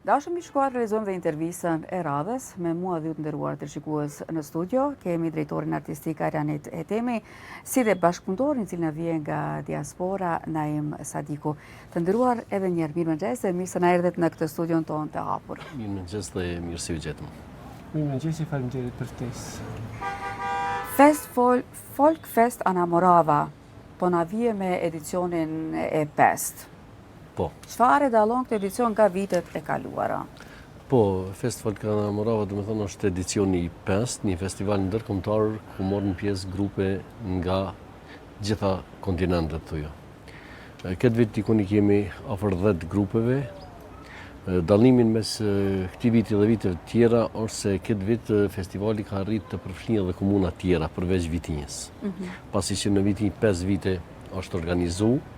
Dashëm i shkuar realizojmë dhe intervistën e radhës me mua dhe ju të nderuar të shikues në studio. Kemi drejtorin artistik Arianit Etemi, si dhe bashkëpunëtorin i cili na vjen nga diaspora, Naim Sadiku. Të nderuar edhe një herë mirëmëngjes dhe mirë se na erdhët në këtë studion tonë të hapur. Mirëmëngjes dhe mirë se u gjetëm. Mirëmëngjes, faleminderit për ftesë. Folk Fest Anamorava, po na vije me edicionin e 5. Po. Çfarë dallon këtë edicion nga vitet e kaluara? Po, Festival Anamorava do të thonë është edicioni i 5, një festival ndërkombëtar ku morën pjesë grupe nga gjitha kontinentet thujo. Këtë vit tikun i kemi afër 10 grupeve. Dallimin mes këtij viti dhe viteve të tjera është se këtë vit festivali ka arritur të përfshijë edhe komuna të tjera përveç Vitinjës. Pasi që në vitin 5 vite është organizuar,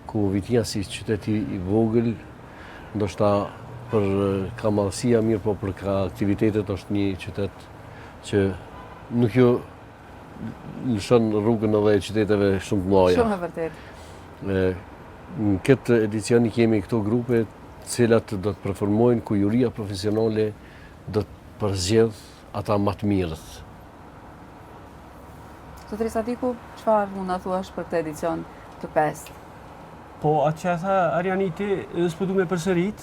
ku Vitinja si qyteti i vogël, ndoshta për ka madhësia mirë, po për ka aktivitetet është një qytet që nuk ju lëshon rrugën edhe qyteteve shumë të mëdha. Shumë e vërtet. Në këtë edicion kemi këto grupe cilat do të performojnë ku juria profesionale do të përzgjedh ata më të mirët. Zotri Sadiku, çfarë mund na thuash për këtë edicion të 5? Po, atë që tha Arianiti, s'po du me përsërit,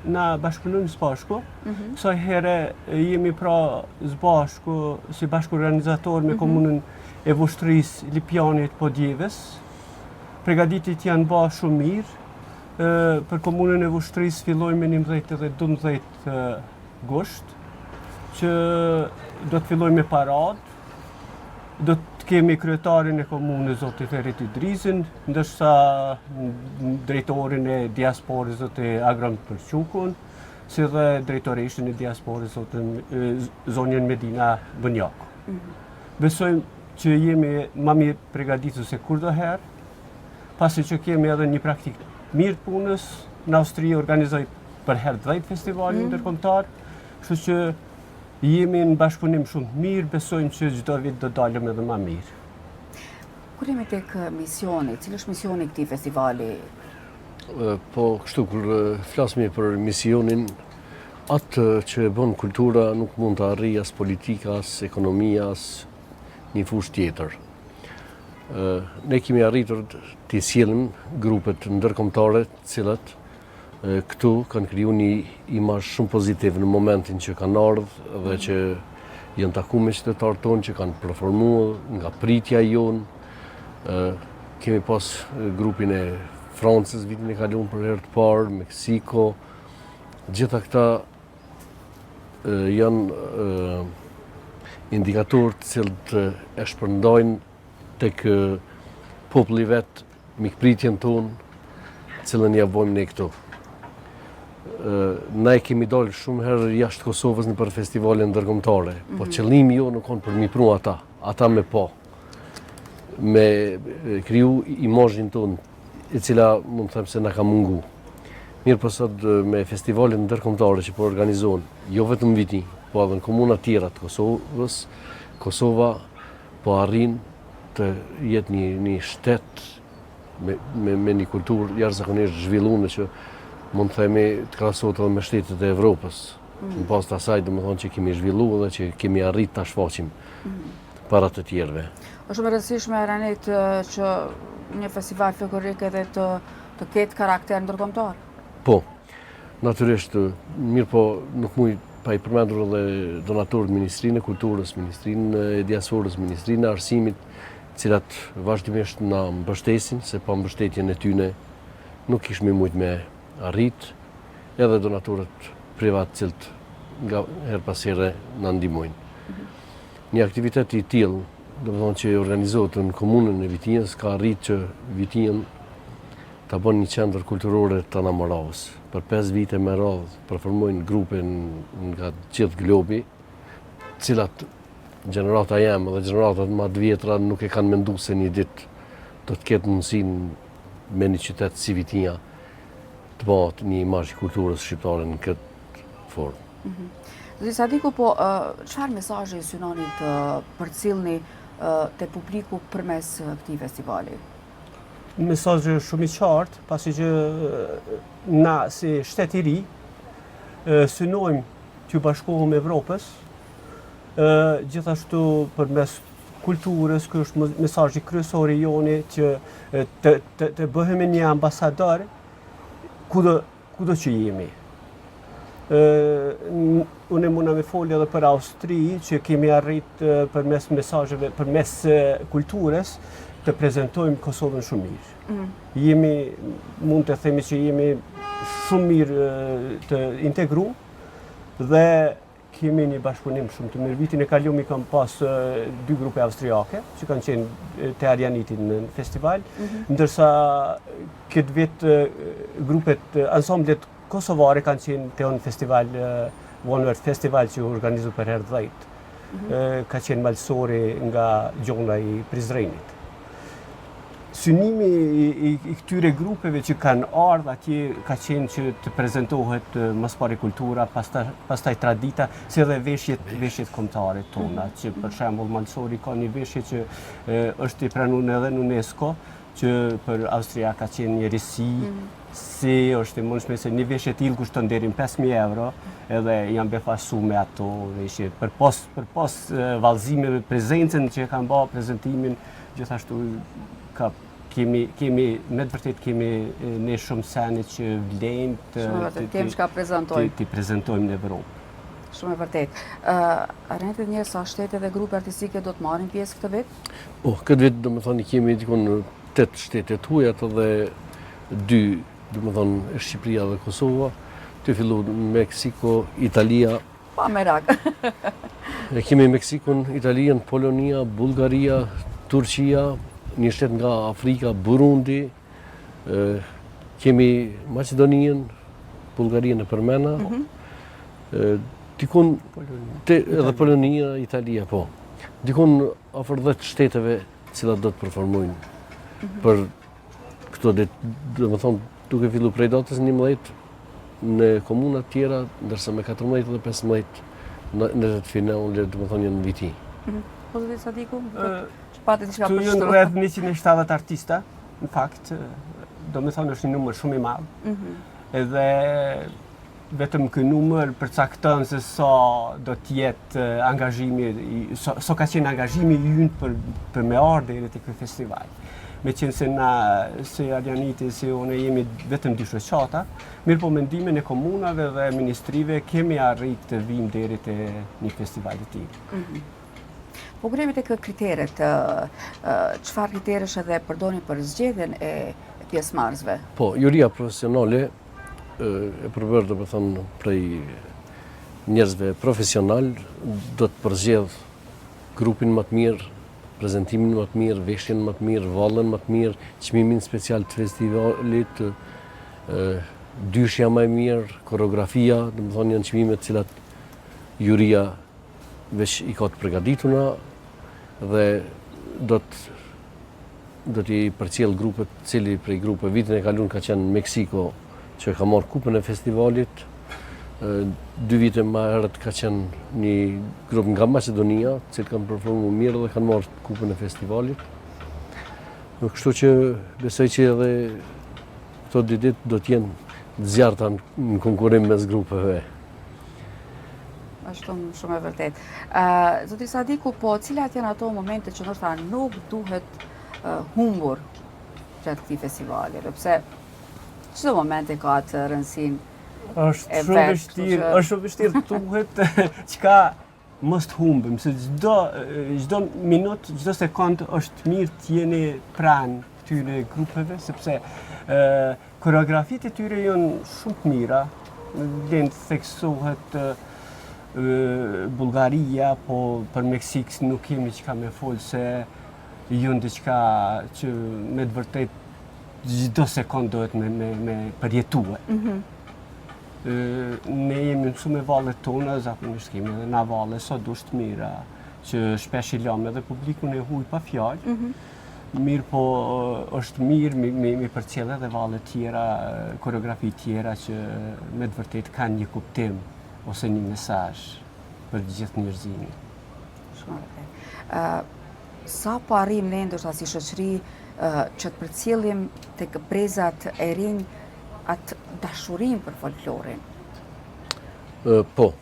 na bashkëpunojmë së bashku. Kësaj here jemi pra së bashku si bashkëorganizator me komunën e Vushtrisë Lipjanit Podjeves. Përgatitit janë bërë shumë mirë. Për komunën e Vushtrisë fillojmë me 11 dhe 12 gusht, që do të fillojmë me paradë. Do të kemi kryetarin e komunës, zoti Ferit Idrizin, ndërsa drejtorin e diasporës, zoti Agram Përqukun, si dhe drejtoreshën e diasporës, zonjën Medina Bënjaku. Besojmë që jemi më mirë përgatitur se kurdoherë, pasi që kemi edhe një praktik mirë punës. Në Austri organizoj për herë 10 festivalin ndërkombëtar, kështu që jemi në bashkëpunim shumë mirë, besojmë që çdo vit do dalëm edhe më mirë. Kur jemi tek misioni, cili është misioni i këtij festivali? Po, kështu kur flasmi për misionin, atë që bën kultura nuk mund të arrijë as politika, as ekonomia, as një fushë tjetër. Ne kemi arritur të sjellim grupet ndërkombëtare, të cilat këtu kanë kriju një imazh shumë pozitiv në momentin që kanë ardhur dhe që janë takuar me qytetarët tonë që kanë performuar nga pritja jonë. Kemi pas grupin e Francës vitin e kaluar për herë të parë, Meksiko. Gjitha këta janë indikatorë të cilët e shpërndajnë tek populli vet mikpritjen tonë, cilën ja vojmë ne këtu. Na e kemi dalë shumë herë jashtë Kosovës në për festivale ndërkombëtare, po qëllimi jo nuk on për mi pru ata me po, me kriju imazhin tonë, e cila mund të them se na ka mungu. Mirë po sot me festivalet ndërkombëtare që po organizohen, jo vetëm Viti, po edhe në komuna tjera të Kosovës, Kosova po arrin të jetë një shtet me një kulturë jashtëzakonisht zhvilluar që mund të themi të krahasohet edhe me shtetet e Evropës. Në pas të asaj do të thonë që kemi zhvilluar dhe që kemi arrit ta shfaqim para të tjerëve. Është shumë e rëndësishme Aranit që një festival folklorik edhe të ketë karakter ndërkombëtar. Po, natyrisht, mirë po nuk muj pa i përmendur edhe donatorët Ministrinë e Kulturës, Ministrinë e Diasporës, Ministrinë e Arsimit, cilat vazhdimisht na mbështesin, se pa mbështetjen e tyre nuk kishmi mujt me arrit, edhe donatorët privat cilët nga her pas here na ndihmojnë. Një aktivitet i tillë, do të thonë që organizohet në komunën e Vitinjës, ka arrit që Vitinjën ta bën një qendër kulturore të Anamoravës. Për 5 vite me radhë performojnë grupe nga gjithë globi, cilat gjenerata jam dhe gjeneratat më të vjetra nuk e kanë menduar se një ditë do të ketë mundësinë me një qytet si Vitinja të bëhet një imazh i kulturës shqiptare në këtë formë. Zoti Sadiku, po çfarë mesazhi synoni të përcjellni te publiku përmes këtij festivali? mesazh shumë i qartë, pasi që na si shtet i ri synojmë të bashkohemi Evropës, gjithashtu përmes kulturës, ky është mesazhi kryesor i joni që të bëhemi një ambasador kudo që jemi. Unë mund me folja edhe për Austri, që kemi arrit përmes mesazheve, përmes kulturës, të prezantojmë Kosovën shumë mirë. Mund të themi që jemi shumë mirë të integruar dhe kemi një bashkëpunim shumë të mirë. Vitin e kaluar kam pas 2 grupe austriake që kanë qenë te Arianiti në festival, ndërsa këtë vit grupet ensemblet kosovare kanë qenë te një festival, One World Festival që organizu për herë 10. Ka qenë malsori nga gjona i Prizrenit. Synimi i këtyre grupeve që kanë ardhur atje ka qenë që të prezantohet më së pari kultura, pastaj tradita, si edhe veshjet kombëtare tona, që për shembull malsori ka një veshje që është i pranuar edhe në UNESCO, që për Austria ka qenë një risi, si është e mundshme se një veshje e tillë kushton deri në 5.000 euro, edhe janë befasuar me ato veshje. Për pas vallëzimeve, prezencën që kanë bërë prezantimin, gjithashtu kemi me të vërtet kemi ne shumë sene që vlen të prezentojmë në Evropë. Shumë e vërtet. Arrendet një sa shtete dhe grupe artistike do të marrin pjesë këtë vit? Po, këtë vit do më thoni kemi dikon 8 shtete të huajat dhe 2, do më thonë, Shqipëria dhe Kosova, të fillu Meksiko, Italia. Pa merak. Kemi Meksikon, Italian, Polonia, Bulgaria, Turqia, një shtet nga Afrika, Burundi, kemi Macedonien, Bulgarien e përmena, dikun edhe Polonia, Italia, po. Dikun afër 10 shteteve cilat do të performojnë për këto ditë, do më thonë, duke fillu prej datës 11 në komunat tjera, ndërsa me 14 dhe 15 në të finalet, do më thonë, janë në viti. Po të Sadiku? Që patë diçka për shtu? Këtu janë rreth 170 artista, në fakt, do më thonë është një numër shumë i madh. Edhe vetëm ky numër përcakton se sa do të jetë angazhimi, sa ka qenë angazhimi ynë për me ardhur deri te ky festival. Me qenë se na, si Arianiti, si unë jemi vetëm 2 shoqata, mirë po mendimin e komunave dhe ministrive kemi arrit të vim deri te një festival të tillë. Po kur jemi tek kriteret, çfarë kriteresh edhe përdorni për zgjedhjen e pjesëmarrësve? Po, juria profesionale e përbërë, do të thonë, prej njerëzve profesional, do të përzgjedh grupin më të mirë, prezentimin më të mirë, veshjen më të mirë, vallën më të mirë, çmimin special të festivalit, dyshja më e mirë, koreografia, do të thonë janë çmimet të cilat juria veç i ka të përgatitura dhe do t'i përcjell grupet, cili prej grupe vitin e kaluar ka qenë Meksiko, që ka marrë kupën e festivalit. 2 vite më herët ka qenë një grup nga Macedonia, cilë kanë performuar mirë dhe kanë marrë kupën e festivalit. Kështu që besoj që edhe këto 2 ditë do t'jenë zjarta në konkurim mes grupeve. Është shumë e vërtet. Zoti Sadiku, po cilat janë ato momente që ndoshta nuk duhet humbur gjatë këtij festivali, pse çdo moment e ka atë rëndësinë. Është shumë vështirë thuhet çka mos të humbim, se çdo minutë, çdo sekond është mirë të jeni pranë këtyre grupeve, sepse koreografitë e tyre janë shumë të mira. Vlen të theksohet Bulgaria, po për Meksik nuk kemi çka me folë, se janë diçka që me të vërtet çdo sekond duhet me përjetuar. Ne jemi mësuar me vallet tona, zakonisht kemi edhe na valle sa dush të mira, që shpesh i lëm edhe publikun e huaj pa fjalë. Mirë po është mirë mi përcjell edhe valle tjera, koreografi tjera që me të vërtet kanë një kuptim ose një mesazh për të gjithë njerëzimin. Shumë vërtet. Sa po arrim ne ndoshta si shoqëri që të përcjellim tek brezat e rinj atë dashurinë për folklorin? Po.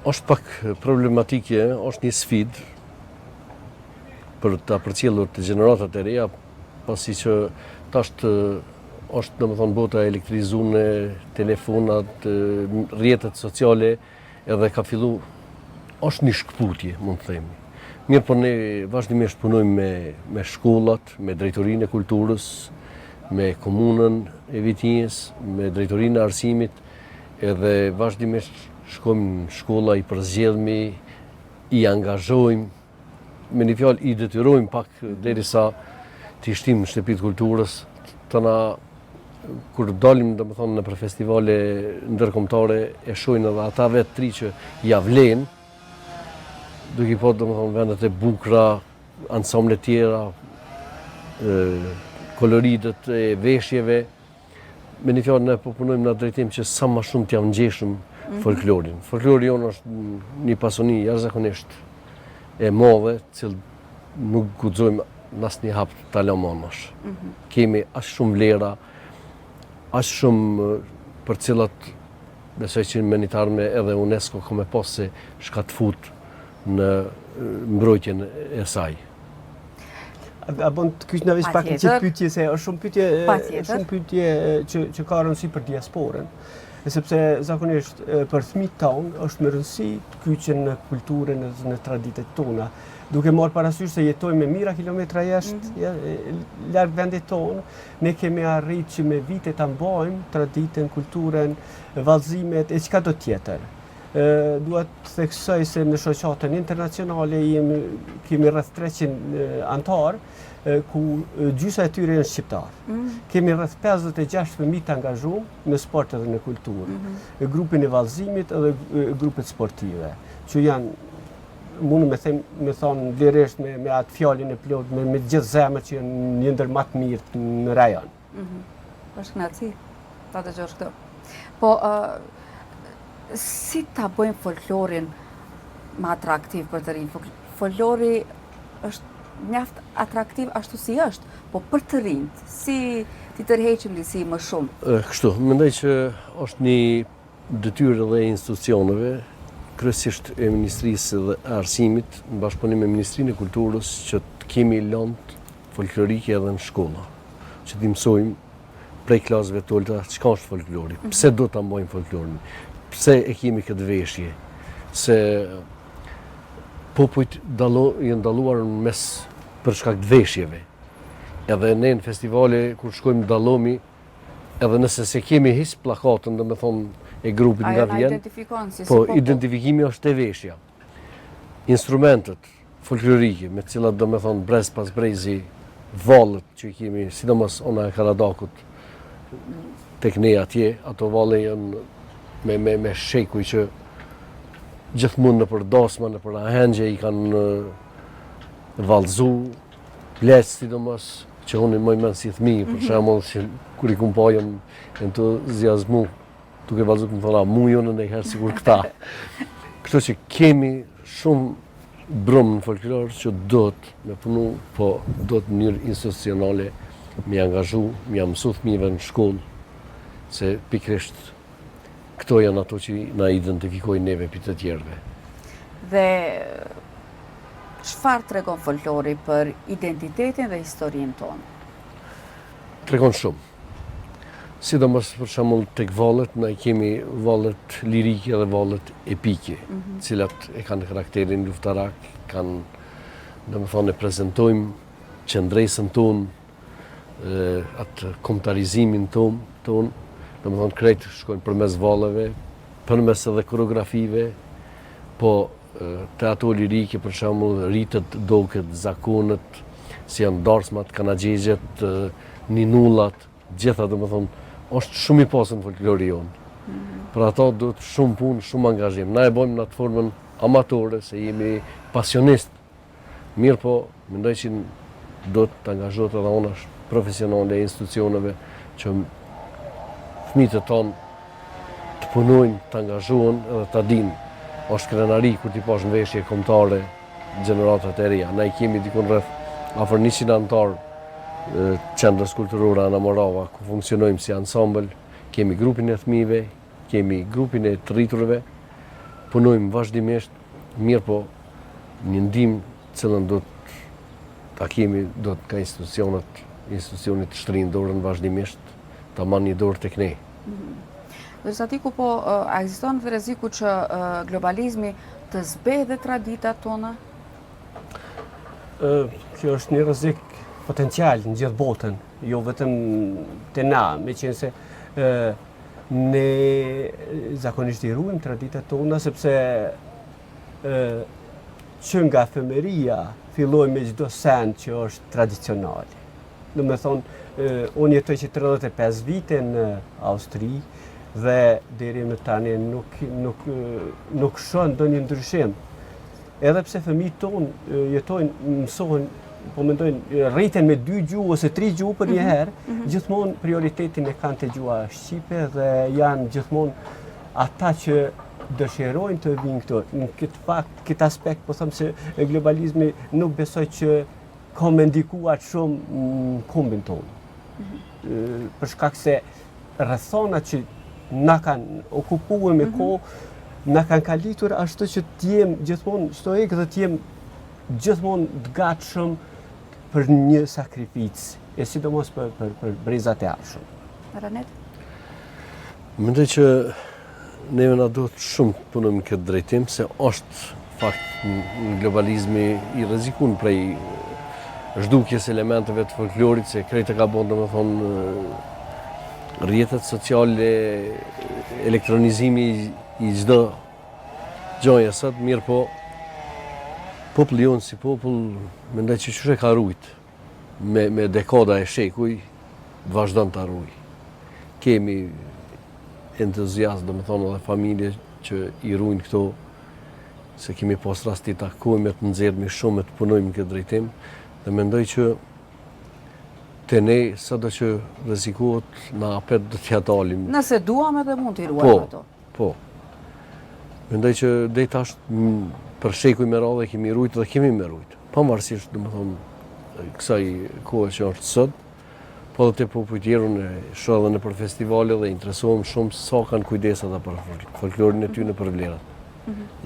Është pak problematike, është një sfidë për ta përcjellur të gjeneratat e reja, pasi që tash është domethënë bota elektrizuar, telefonat, rrjetet sociale, edhe ka fillu, është një shkputje, mund të themi. Mirë, por ne vazhdimisht punojmë me shkollat, me drejtorinë e kulturës, me komunën e Vitinjës, me drejtorinë e arsimit, edhe vazhdimisht shkojmë në shkolla, i përzgjedhmi, i angazhojmë, me një fjalë i detyrojmë pak derisa të shtim në shtëpitë kulturës, kur dalim domethënë në festivale ndërkombëtare e shohin edhe ata vetë tri që ja vlen, duke i po domethënë vendet e bukura, ansamble tjera, koloritet e veshjeve. Me një fjalë ne po punojmë në drejtim që sa më shumë t'ja ngjeshëm folklorin. Folklori jonë është një pasoni jashtëzakonisht e madhe, cilë nuk guxojmë n'asnjë hap ta lëmë manash. Kemi aq shumë vlera, aq shumë për cilat besoj që menitarme edhe UNESCO ka me pas se shka të fut në mbrojtjen e saj. A bën të kyç në veç pak një pyetje, se është shumë pyetje që ka rëndësi për diasporën. Sepse zakonisht për fëmijët tonë është me rëndësi të kyçen në kulturën, në traditet tona, duke marrë parasysh se jetojmë me mijëra kilometra jashtë, larg vendit tonë, ne kemi arritë që me vite ta mbajmë traditën, kulturën, vallëzimet e çka do tjetër. Duhet të theksoj se në shoqatën internacionale kemi rreth 300 antar, ku gjysma e tyre janë shqiptarë. Kemi rreth 56 fëmijë të angazhuar në sport edhe në kulturë, grupin e vallëzimit edhe grupet sportive, që janë, mundu me thonë vleresht me atë fjalin e plot, me gjithë zemër që janë një ndër më të mirë në rajon. Është kënaqësi ta dëgjosh këtë. Po si ta bëjmë folklorin më atraktiv për të rinj? Folklori është mjaft atraktiv ashtu si është, po për të rinjt, si ti tërheqim disi më shumë? Kështu, mendoj që është një detyrë dhe institucioneve, kryesisht e Ministrisë dhe Arsimit, në bashkëpunim me Ministrinë e Kulturës, që të kemi lëndë folklorike edhe në shkolla, që t'i mësojmë prej klasëve të ulta çka është folklori, pse do ta mbajmë folklorin, pse e kemi këtë veshje, se popujt janë dalluar në mes për shkak të veshjeve. Edhe ne në festivale kur shkojmë dallomi, edhe nëse se kemi hiç pllakatën, domethënë e grupit nga vjen, po identifikimi është e veshja. Instrumentet folklorike me të cilat domethënë brez pas brezi, vallët që kemi, sidomos ona e Karadakut tek ne atje, ato valle janë me shekuj që gjithmonë nëpër dasma, nëpër ahengje i kanë vallëzu, pleç sidomos, që unë më mend si fëmijë, për shembull, që kur i kumpa jam entuziazmu, duke vallëzu më thonë, mu jonë ndonjëherë sikur këta. Kështu që kemi shumë brumë në folklor që do të me punu, po do të në mënyrë institucionale me angazhu, me mësu fëmijëve në shkollë, se pikrisht këto janë ato që na identifikojnë neve për të tjerëve. Dhe çfarë tregon folklori për identitetin dhe historinë tonë? Tregon shumë. Sidomos për shembull tek vallet, ne kemi vallet lirike dhe vallet epike, të cilat e kanë karakterin luftarak, kanë, domethënë, e prezantojmë qendresën tonë, atë kombëtarizimin tonë, domethënë krejt shkojnë përmes valleve, përmes edhe koreografive, po te ato lirike për shembull rritet, doket, zakonet, si janë darsmat, kanaxhexhet, ninullat, gjitha domethënë është shumë i pasur në folklori jonë. Për ato duhet shumë punë, shumë angazhim. Na e bëjmë në atë formën amatore, se jemi pasionistë. Mirë po, mendoj që do të angazhohet edhe anash profesionale e institucioneve që fëmijët e tonë të punojnë, të angazhohen edhe ta dinë. Është krenari kur ti pash në veshje kombëtare gjeneratat e reja. Na i kemi dikon rreth afër 100 anëtar qendrës kulturore Ana Morava, ku funksionojmë si ansambël, kemi grupin e fëmijëve, kemi grupin e të rriturve, punojmë vazhdimisht, mirë po një ndihmë cilën do ta kemi ka institucionet të shtrinë dorën vazhdimisht, ta marrë një dorë tek ne. Dërsa ti ku po, a ekziston dhe rreziku që globalizmi të zbedhë traditat tona? Kjo është një rrezik potencial në gjithë botën, jo vetëm te na, meqense ne zakonisht i ruajmë traditat tona sepse që nga fëmëria filloj me çdo send që është tradicional. Do me thonë, unë jetoj që 35 vite në Austri dhe deri më tani nuk shoh ndonjë ndryshim. Edhe pse fëmijët tonë jetojnë, mësohen, po mendojnë, rriten me 2 gjuhë ose 3 gjuhë për një herë, gjithmonë prioritetin e kanë te gjuha shqipe dhe janë gjithmonë ata që dëshirojnë të vinë këtu. Në këtë aspekt, po them se globalizmi nuk besoj që ka me ndikuar shumë në kombin tonë. Për shkak se rrethonat që na kanë okupuar me kohë, na kanë kalitur ashtu që t'jem gjithmonë stoik dhe t'jem gjithmonë të gatshëm për një sakrificë, e sidomos për brezat e ardhshëm. Ranet? Mendoj që neve na duhet shumë të punojmë këtë drejtim, se është fakt në globalizmi i rrezikun prej zhdukjes elementeve të folklorit, se krejt e ka bën domethënë rrjetet sociale, elektronizimi i çdo gjoja sot, mirë po populli jonë si popull mendoj që çështë ka rujt me dekada e shekuj, vazhdon të arruj. Kemi entuziastë, domethënë edhe familje që i ruajnë këto, se kemi pas rast të takojmë, të nxjerrmi shumë, të punojmë në këtë drejtim, dhe mendoj që te ne, sado që rrezikohet, na apet do t'ja dalim. Nëse duam edhe mund t'i ruajmë ato. Po. Mendoj që deri tash për shekuj me radhë kemi rujt dhe kemi me rujt. Pavarësisht, domethënë, kësaj kohe që është sot, po dhe te popujt tjerë në shoh edhe nëpër festivale dhe interesohem shumë sa kanë kujdes ata për folklorin e tyre për vlerat.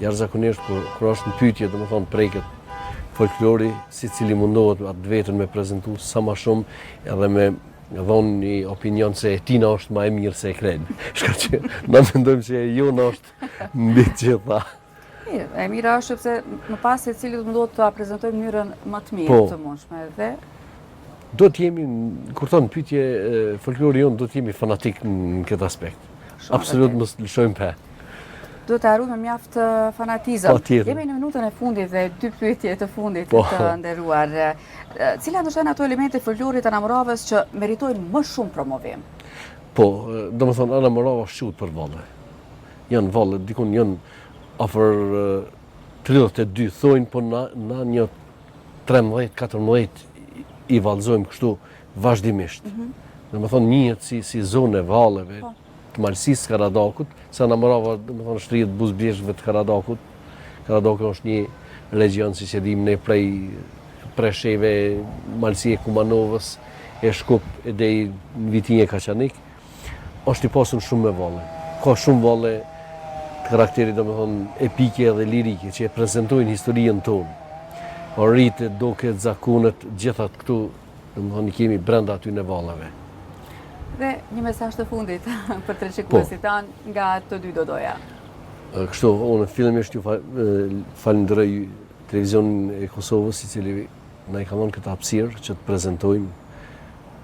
Jashtëzakonisht kur është në pyetje, domethënë preket folklori, sicili mundohet atë vetën me prezantu sa më shumë edhe me dhonë një opinion se e tina është ma e mirë se e krejnë. Shka që na mendojmë që e jona është mbi të gjitha. Mirë, e mira është sepse më pas se cili do të mundohet të prezentojmë mënyrën më të mirë të mundshme dhe do të jemi, kur thonë pyetje folklori jonë, do të jemi fanatik në këtë aspekt. Absolut mos lëshojmë pe. Do të harrojmë mjaft fanatizëm. Jemi në minutën e fundit dhe 2 pyetje të fundit të nderuar. Cilat janë ato elemente folklorit Ana Moravës që meritojnë më shumë promovim? Po, domethënë Ana Morava shqut për valle. Janë valle, dikun janë afër 32 thojnë, po na një 13-14 i vallëzojmë kështu vazhdimisht. Domethënë njihet si zonë e valleve të Malësisë Karadakut, se Ana Morava domethënë shtrihet buzëbjeshkëve të Karadakut. Karadaku është një region, siç e dimë ne, prej Presheve, Malësie Kumanovës, e Shkup e deri në Vitinje Kaçanik, është i pasur shumë me valle. Ka shumë valle të karakterit domethënë epike dhe lirike që e prezantojnë historinë tonë. Orritet, doket, zakunet, gjithat këtu, domethënë i kemi brenda aty në valleve. Dhe një mesazh të fundit për trashëguesit tanë nga të dy do doja. Kështu, unë fillimisht ju falenderoj Televizionin e Kosovës, i cili na i ka dhënë këtë hapësirë që të prezantojmë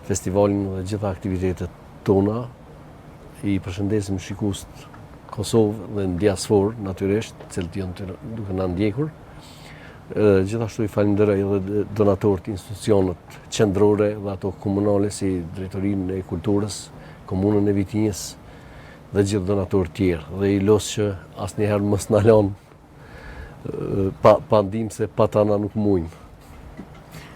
festivalin dhe gjitha aktivitetet tona. I përshëndesim shikuesit Kosovë dhe në diasporë, natyrisht, cilët janë duke na ndjekur. Gjithashtu i falenderoj edhe donatorët institucionet qendrore dhe ato komunale si Drejtorinë e Kulturës, Komunën e Vitinjes dhe gjithë donatorët tjerë. Dhe i los që asnjëherë mos na lënë pa ndihmë, se pa ta na nuk mujmë.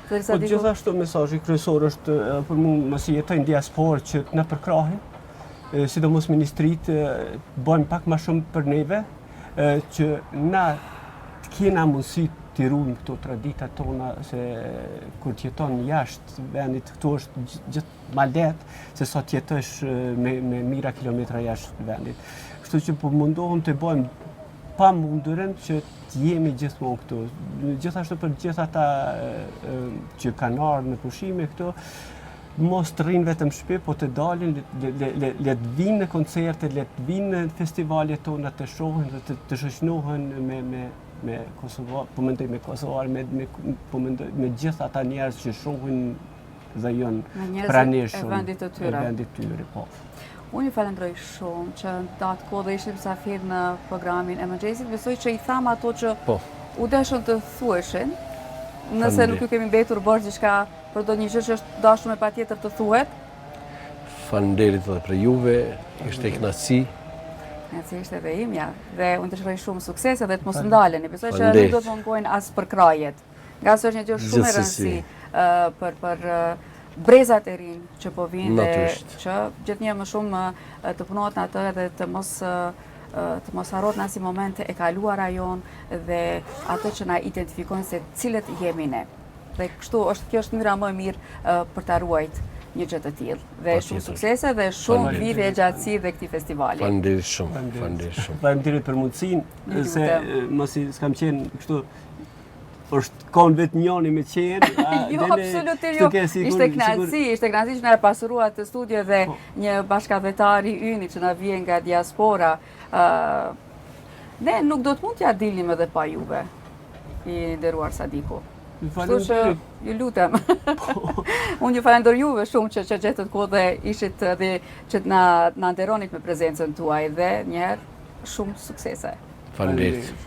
Po gjithashtu mesazhi kryesor është për mua, mos i jetoj në diasporë, që na përkrahin, sidomos ministritë bëjnë pak më shumë për neve, që na të kena mundësi t'i ruajmë këto traditat tona, se kur t'jeton jashtë vendit këtu është gjithë ma lehtë se sa t'jetosh me mira kilometra jashtë vendit. Kështu që po mundohem të bëjmë pa mundurën që t'jemi gjithmonë këtu. Gjithashtu për gjithë ata që kanë ardhur në pushime këtu, mos të rrinë vetëm shtëpi, po të dalin, le të vinë në koncerte, le të vinë në festivalet tona, të shohin dhe të shoqënohen me Kosovar, po mendoj me Kosovar, me gjithë ata njerëz që shohin dhe janë pranishëm e vendit të tyre. Po. Unë ju falenderoj shumë që në datë kohë dhe ishte mysafir në programin e mëngjesit. Besoj që i tham ato që u deshën të thueshin, nëse nuk ju kemi mbetur bërë diçka për do një gjë që është dashur me patjetër të thuhet. Faleminderit edhe për juve, ishte kënaqësi. Kënaqësi ishte edhe imja dhe unë të shpresoj shumë suksese dhe të mos ndaleni. Besoj që nuk do të mungojnë as për krajet. Nga se është një gjë shumë e rëndësishme për brezat e rinj që po vinë dhe që gjithnjë më shumë të punohet në atë dhe të mos harrohet në asnjë moment e kaluara jon dhe atë që na identifikojnë se cilët jemi ne. Dhe kjo është mënyra më e mirë për ta ruajtur një gjë të tillë. Dhe shumë suksese dhe shumë vite e gjatësi dhe këtij festivali. Faleminderit shumë. Faleminderit për mundësinë, se mos i s'kam qenë kështu është kon vetë njëri me qenë. Jo, absolutisht jo. Ishte kënaqësi që na pasurua të studio dhe një bashkëdhetar i yni që na vjen nga diaspora. Ne nuk do të mund t'ja dilnim edhe pa juve, i nderuar Sadiku. Kështu që ju lutem. Unë ju falenderoj juve shumë që gjetët kohë dhe ishit dhe që na nderonit me prezencën tuaj dhe një herë shumë suksese. Faleminderit.